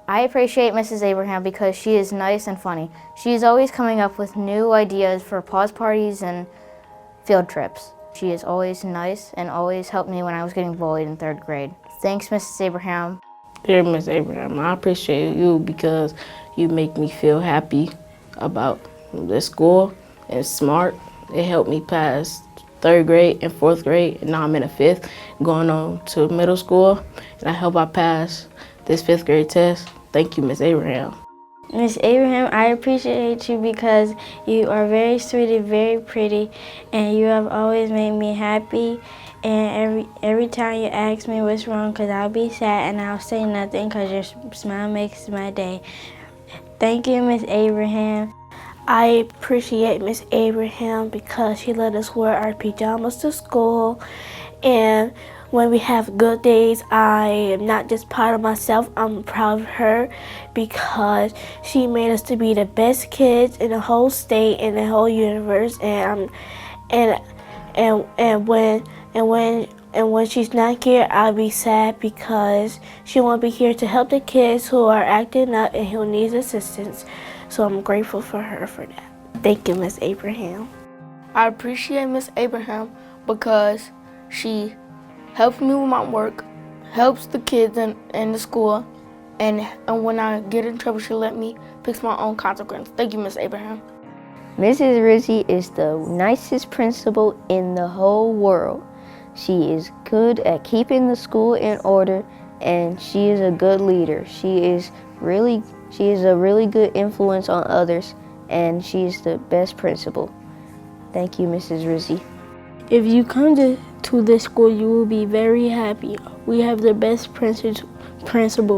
I appreciate Mrs. Abraham because she is nice and funny. She is always coming up with new ideas for pause parties and field trips. She is always nice and always helped me when I was getting bullied in 3rd grade. Thanks, Mrs. Abraham. Dear Miss Abraham, I appreciate you because you make me feel happy about the school and smart. It helped me pass 3rd grade and 4th grade, and now I'm in a 5th, going on to middle school, and I hope I pass this 5th grade test. Thank you, Miss Abraham. Miss Abraham, I appreciate you because you are very sweet and very pretty, and you have always made me happy. And every time you ask me what's wrong, because I'll be sad and I'll say nothing because your smile makes my day. Thank you, Miss Abraham. I appreciate Miss Abraham because she let us wear our pajamas to school, and when we have good days, I am not just proud of myself, I'm proud of her because she made us to be the best kids in the whole state and the whole universe. And when she's not here, I'll be sad because she won't be here to help the kids who are acting up and who needs assistance. So I'm grateful for her for that. Thank you, Miss Abraham. I appreciate Miss Abraham because she helps me with my work, helps the kids in the school, and when I get in trouble, she let me pick my own consequence. Thank you, Miss Abraham. Mrs. Rizzi is the nicest principal in the whole world. She is good at keeping the school in order, and she is a good leader. She is a really good influence on others, and she is the best principal. Thank you, Mrs. Rizzi. If you come to this school, you will be very happy. We have the best principal,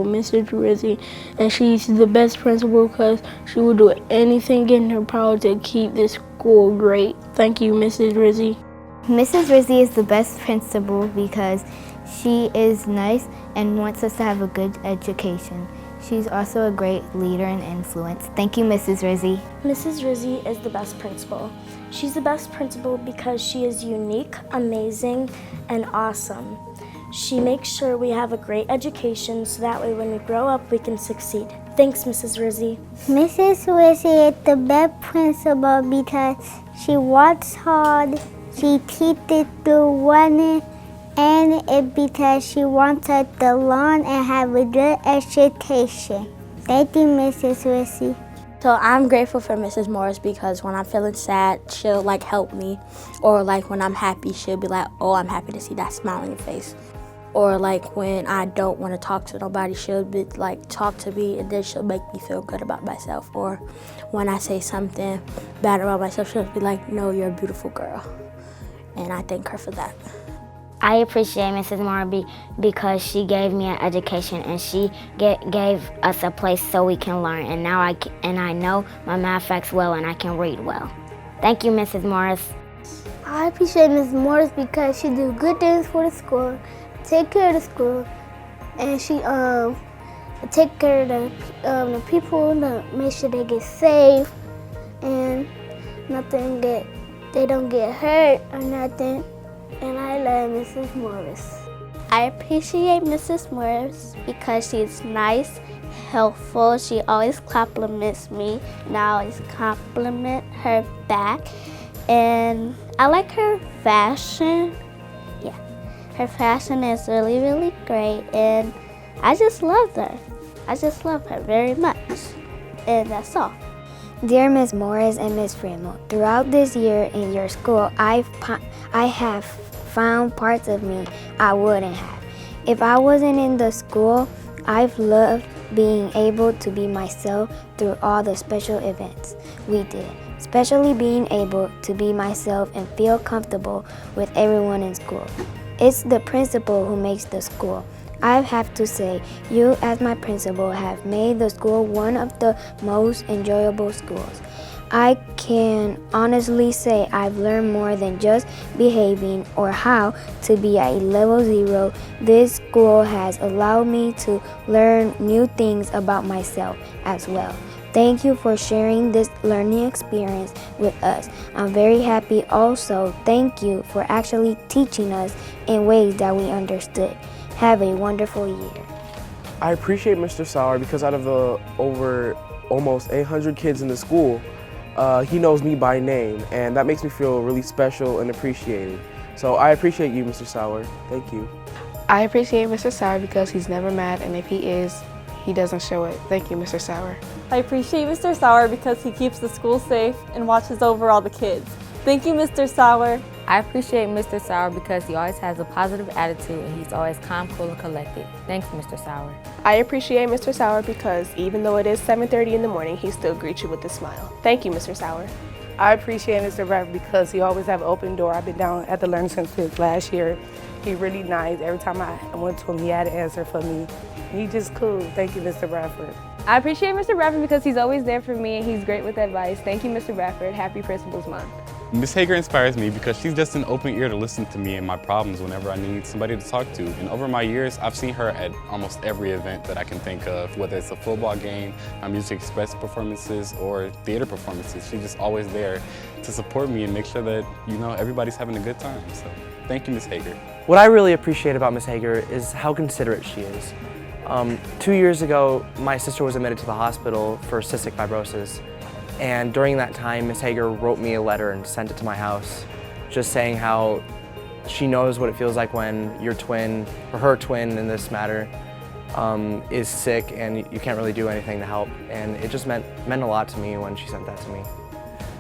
Mrs. Rizzi, and she's the best principal because she will do anything in her power to keep this school great. Thank you, Mrs. Rizzi. Mrs. Rizzi is the best principal because she is nice and wants us to have a good education. She's also a great leader and influence. Thank you, Mrs. Rizzi. Mrs. Rizzi is the best principal. She's the best principal because she is unique, amazing, and awesome. She makes sure we have a great education so that way when we grow up we can succeed. Thanks, Mrs. Rizzi. Mrs. Rizzi is the best principal because she works hard, she teaches through running, and it's because she wants us to learn and have a good education. Thank you, Mrs. Rizzi. So I'm grateful for Mrs. Morris because when I'm feeling sad, she'll help me. Or when I'm happy, she'll be like, oh, I'm happy to see that smile on your face. Or when I don't want to talk to nobody, she'll be talk to me, and then she'll make me feel good about myself. Or when I say something bad about myself, she'll be like, no, you're a beautiful girl. And I thank her for that. I appreciate Mrs. Marby because she gave me an education and she gave us a place so we can learn. And now I know my math facts well and I can read well. Thank you, Mrs. Morris. I appreciate Mrs. Morris because she do good things for the school, take care of the school, and she take care of the people to make sure they get safe and they don't get hurt or nothing. And I love Mrs. Morris. I appreciate Mrs. Morris because she's nice, helpful. She always compliments me, and I always compliment her back. And I like her fashion. Yeah, her fashion is really, really great, and I just love her. I just love her very much, and that's all. Dear Ms. Morris and Ms. Fremont, throughout this year in your school, I have found parts of me I wouldn't have. If I wasn't in the school, I've loved being able to be myself through all the special events we did, especially being able to be myself and feel comfortable with everyone in school. It's the principal who makes the school. I have to say, you as my principal have made the school one of the most enjoyable schools. I can honestly say I've learned more than just behaving or how to be at level 0. This school has allowed me to learn new things about myself as well. Thank you for sharing this learning experience with us. I'm very happy also. Thank you for actually teaching us in ways that we understood. Have a wonderful year. I appreciate Mr. Sauer because out of the over almost 800 kids in the school, he knows me by name, and that makes me feel really special and appreciated. So I appreciate you, Mr. Sauer. Thank you. I appreciate Mr. Sauer because he's never mad, and if he is, he doesn't show it. Thank you, Mr. Sauer. I appreciate Mr. Sauer because he keeps the school safe and watches over all the kids. Thank you, Mr. Sauer. I appreciate Mr. Sauer because he always has a positive attitude and he's always calm, cool, and collected. Thanks, Mr. Sauer. I appreciate Mr. Sauer because even though it is 7:30 in the morning, he still greets you with a smile. Thank you, Mr. Sauer. I appreciate Mr. Bradford because he always have an open door. I've been down at the Learning Center since last year. He really nice. Every time I went to him, he had an answer for me. He just cool. Thank you, Mr. Bradford. I appreciate Mr. Bradford because he's always there for me and he's great with advice. Thank you, Mr. Bradford. Happy Principals Month. Ms. Hager inspires me because she's just an open ear to listen to me and my problems whenever I need somebody to talk to. And over my years, I've seen her at almost every event that I can think of, whether it's a football game, Music Express performances, or theater performances. She's just always there to support me and make sure that, everybody's having a good time. So thank you, Ms. Hager. What I really appreciate about Ms. Hager is how considerate she is. 2 years ago, my sister was admitted to the hospital for cystic fibrosis. And during that time, Ms. Hager wrote me a letter and sent it to my house, just saying how she knows what it feels like when your twin, or her twin in this matter, is sick and you can't really do anything to help. And it just meant a lot to me when she sent that to me.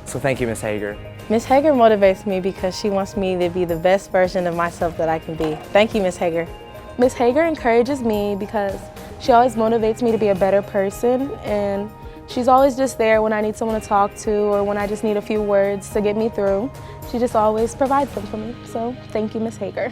So thank you, Ms. Hager. Ms. Hager motivates me because she wants me to be the best version of myself that I can be. Thank you, Ms. Hager. Ms. Hager encourages me because she always motivates me to be a better person, and she's always just there when I need someone to talk to or when I just need a few words to get me through. She just always provides them for me. So thank you, Ms. Hager.